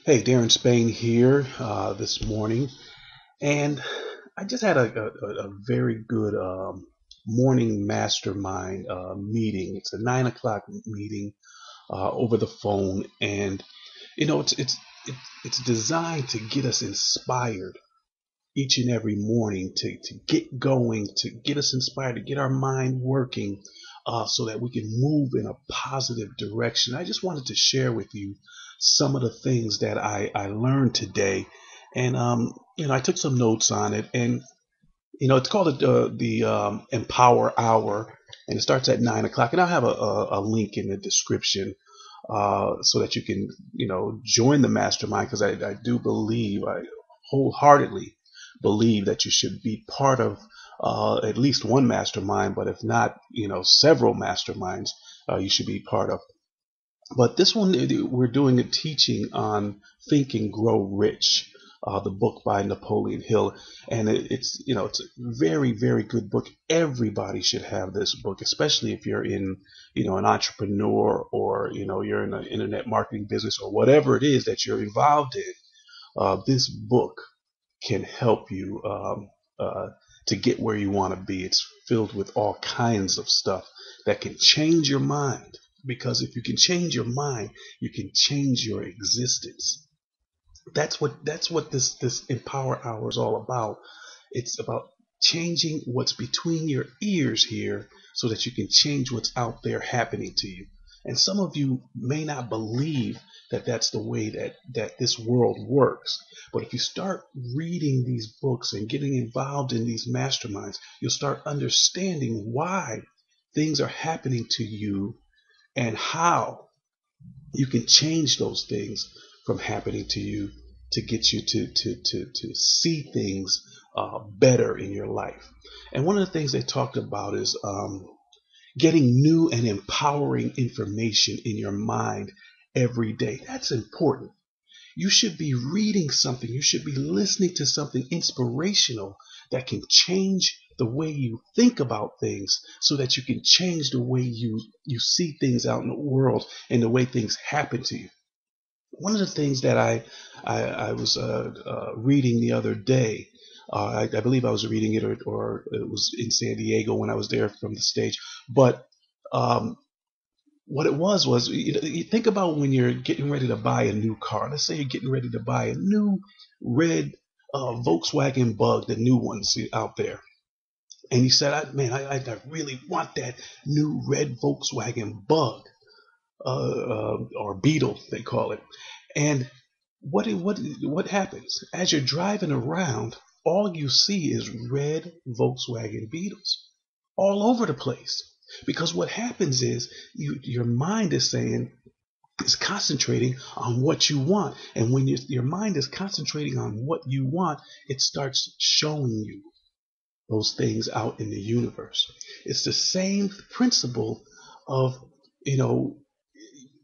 Hey, Darren Spain here this morning, and I just had a very good morning mastermind meeting. It's a 9 o'clock meeting over the phone, and it's designed to get us inspired each and every morning to get going, to get us inspired, to get our mind working, so that we can move in a positive direction. I just wanted to share with you some of the things that I learned today. And, I took some notes on it. And, it's called the Empower Hour. And it starts at 9 o'clock. And I'll have a link in the description so that you can, join the mastermind, because I do believe, I wholeheartedly believe that you should be part of at least one mastermind, but if not, several masterminds you should be part of. But this one, we're doing a teaching on Think and Grow Rich, the book by Napoleon Hill, and it's a very, very good book. Everybody should have this book, especially if you're in, an entrepreneur, or you're in an internet marketing business, or whatever it is that you're involved in. This book can help you to get where you want to be. It's filled with all kinds of stuff that can change your mind. Because if you can change your mind, you can change your existence. That's what this Empower Hour is all about. It's about changing what's between your ears here, so that you can change what's out there happening to you. And some of you may not believe that that's the way that this world works. But if you start reading these books and getting involved in these masterminds, you'll start understanding why things are happening to you, and how you can change those things from happening to you, to get you to see things better in your life. And one of the things they talked about is getting new and empowering information in your mind every day. That's important. You should be reading something, you should be listening to something inspirational that can change the way you think about things, so that you can change the way you see things out in the world, and the way things happen to you. One of the things that I was reading the other day, I believe I was reading it, or it was in San Diego when I was there from the stage. But um, what it was you think about when you're getting ready to buy a new car. Let's say you're getting ready to buy a new red Volkswagen Bug, the new ones out there. And you said, I really want that new red Volkswagen Bug, or Beetle, they call it. And what happens as you're driving around? All you see is red Volkswagen Beetles all over the place. Because what happens is, your mind is saying, is concentrating on what you want. And when your mind is concentrating on what you want, it starts showing you those things out in the universe. It's the same principle of, you know,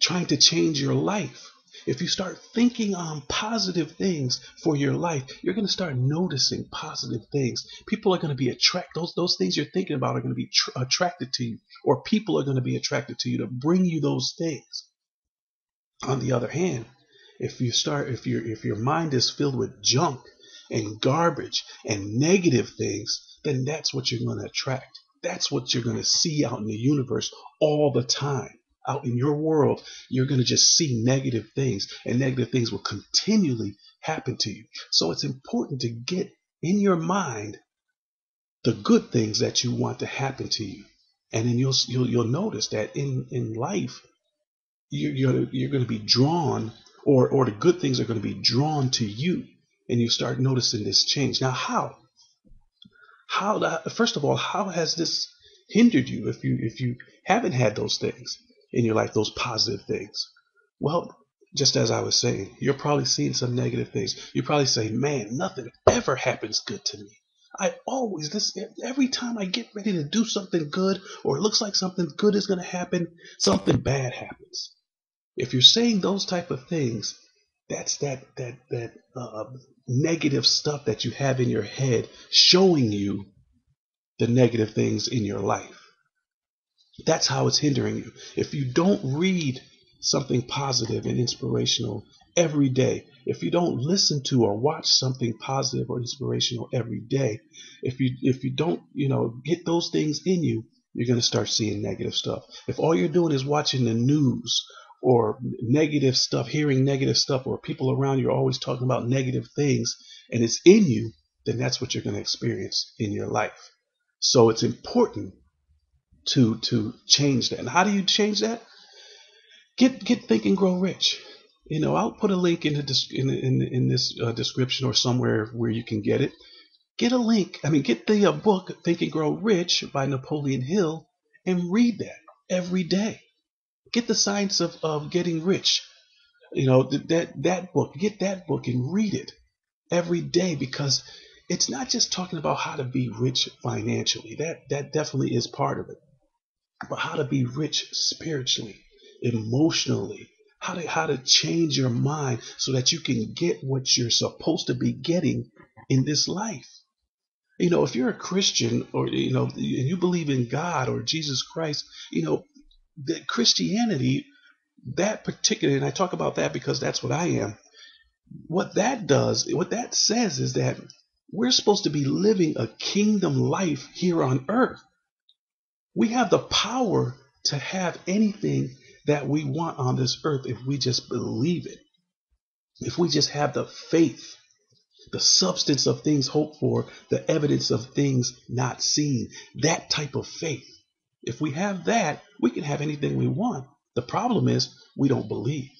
trying to change your life. If you start thinking on positive things for your life, you're going to start noticing positive things. People are going to be attracted. Those things you're thinking about are going to be attracted to you, or people are going to be attracted to you to bring you those things. On the other hand, if your mind is filled with junk and garbage and negative things, then that's what you're going to attract. That's what you're going to see out in the universe all the time. Out in your world, you're going to just see negative things, and negative things will continually happen to you. So it's important to get in your mind the good things that you want to happen to you. And then you'll notice that in life, you're going to be drawn, or the good things are going to be drawn to you, and you start noticing this change. Now, first of all, how has this hindered you, if you haven't had those things in your life, those positive things? Well, just as I was saying, you're probably seeing some negative things. You probably say, man, nothing ever happens good to me. Every time I get ready to do something good, or it looks like something good is going to happen, something bad happens. If you're saying those type of things, that's that negative stuff that you have in your head showing you the negative things in your life. That's how it's hindering you. If you don't read something positive and inspirational every day. If you don't listen to or watch something positive or inspirational every day, if you don't, get those things in you, you're going to start seeing negative stuff. If all you're doing is watching the news or negative stuff, hearing negative stuff, or people around you are always talking about negative things, and it's in you, then that's what you're going to experience in your life. So it's important to change that. And how do you change that? Get Think and Grow Rich. I'll put a link in this description or somewhere where you can get it. Get the book Think and Grow Rich by Napoleon Hill and read that every day. Get the Science of Getting Rich. That book. Get that book and read it every day, because it's not just talking about how to be rich financially. That definitely is part of it. But how to be rich spiritually, emotionally, how to change your mind so that you can get what you're supposed to be getting in this life. If you're a Christian, or and you believe in God or Jesus Christ, that Christianity, that particular, and I talk about that because that's what I am. What that says is that we're supposed to be living a kingdom life here on earth. We have the power to have anything that we want on this earth if we just believe it. If we just have the faith, the substance of things hoped for, the evidence of things not seen, that type of faith. If we have that, we can have anything we want. The problem is we don't believe.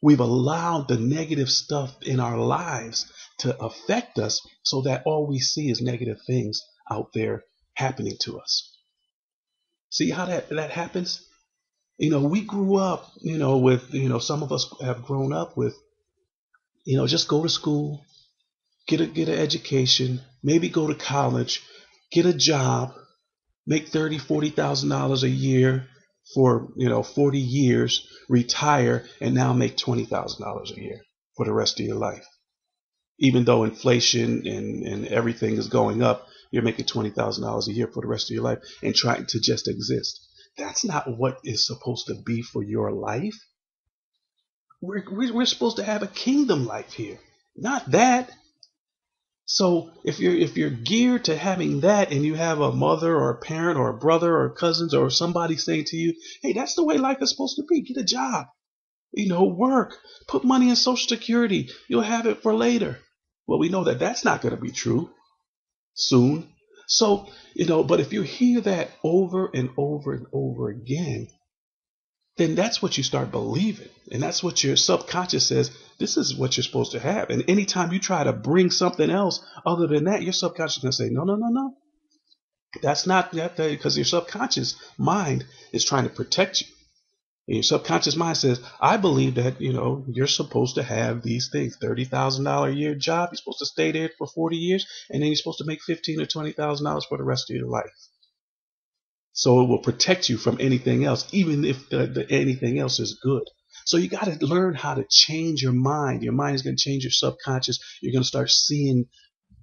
We've allowed the negative stuff in our lives to affect us so that all we see is negative things out there happening to us. See how that happens? We grew up, with, some of us have grown up with, just go to school, get an education, maybe go to college, get a job, make $30,000-$40,000 a year for 40 years, retire, and now make $20,000 a year for the rest of your life. Even though inflation and everything is going up, you're making $20,000 a year for the rest of your life and trying to just exist. That's not what is supposed to be for your life. We're supposed to have a kingdom life here, not that. So if you're geared to having that, and you have a mother or a parent or a brother or cousins or somebody saying to you, hey, that's the way life is supposed to be. Get a job, work, put money in Social Security. You'll have it for later. Well, we know that that's not going to be true soon. So, but if you hear that over and over and over again, then that's what you start believing. And that's what your subconscious says, this is what you're supposed to have. And anytime you try to bring something else other than that, your subconscious is going to say, no, no, no, no. That's not that, because your subconscious mind is trying to protect you. And your subconscious mind says, I believe that, you're supposed to have these things. $30,000 a year job. You're supposed to stay there for 40 years. And then you're supposed to make $15,000 or $20,000 for the rest of your life. So it will protect you from anything else, even if the anything else is good. So you got to learn how to change your mind. Your mind is going to change your subconscious. You're going to start seeing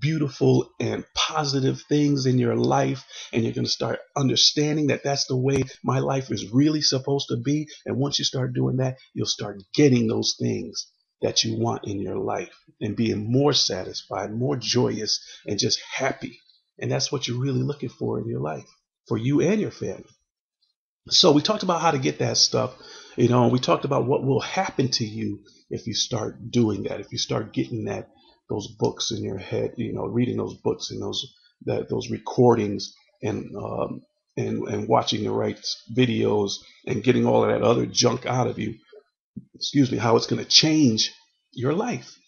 beautiful and positive things in your life, and you're going to start understanding that that's the way my life is really supposed to be. And once you start doing that, you'll start getting those things that you want in your life and being more satisfied, more joyous, and just happy. And that's what you're really looking for in your life, for you and your family. So we talked about how to get that stuff, and we talked about what will happen to you if you start doing that, if you start getting those books in your head, reading those books and those recordings, and watching the right videos and getting all of that other junk out of you. How it's going to change your life.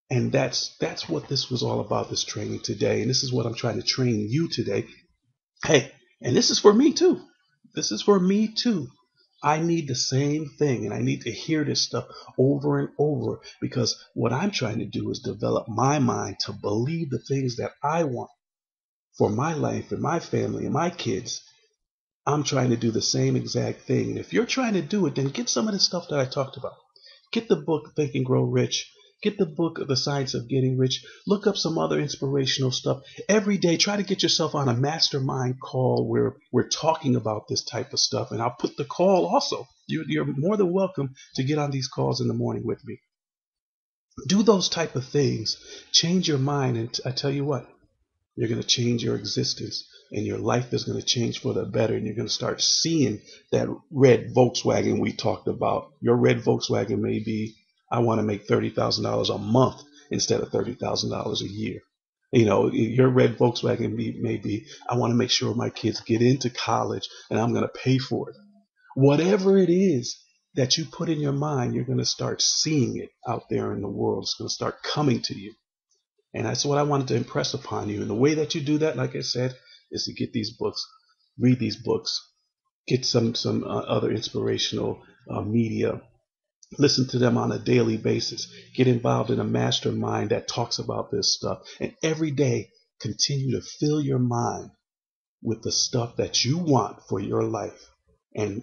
And that's what this was all about, this training today. And this is what I'm trying to train you today. Hey, and this is for me too. This is for me too. I need the same thing, and I need to hear this stuff over and over, because what I'm trying to do is develop my mind to believe the things that I want for my life and my family and my kids. I'm trying to do the same exact thing. And if you're trying to do it, then get some of the stuff that I talked about. Get the book Think and Grow Rich. Get the book The Science of Getting Rich. Look up some other inspirational stuff. Every day, try to get yourself on a mastermind call where we're talking about this type of stuff. And I'll put the call also You're more than welcome to get on these calls in the morning with me. Do those type of things. Change your mind, and I tell you what, you're going to change your existence, and your life is going to change for the better, and you're going to start seeing that red Volkswagen we talked about. Your red Volkswagen may be, I want to make $30,000 a month instead of $30,000 a year. Your red Volkswagen may be, I want to make sure my kids get into college and I'm going to pay for it. Whatever it is that you put in your mind, you're going to start seeing it out there in the world. It's going to start coming to you. And that's what I wanted to impress upon you. And the way that you do that, like I said, is to get these books, read these books, get some other inspirational media, listen to them on a daily basis, get involved in a mastermind that talks about this stuff, and every day continue to fill your mind with the stuff that you want for your life. And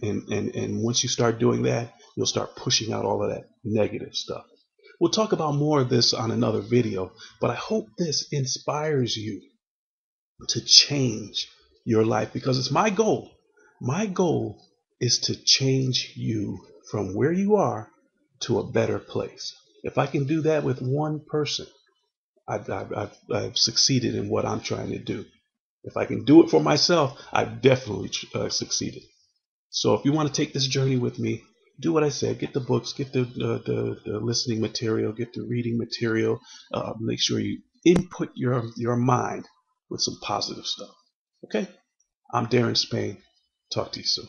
once you start doing that, you'll start pushing out all of that negative stuff. We'll talk about more of this on another video, but I hope this inspires you to change your life, because it's my goal. My goal is to change you from where you are to a better place. If I can do that with one person, I've succeeded in what I'm trying to do. If I can do it for myself, I've definitely succeeded. So if you want to take this journey with me, do what I said. Get the books, get the listening material, get the reading material. Make sure you input your mind with some positive stuff. Okay? I'm Darren Spain. Talk to you soon.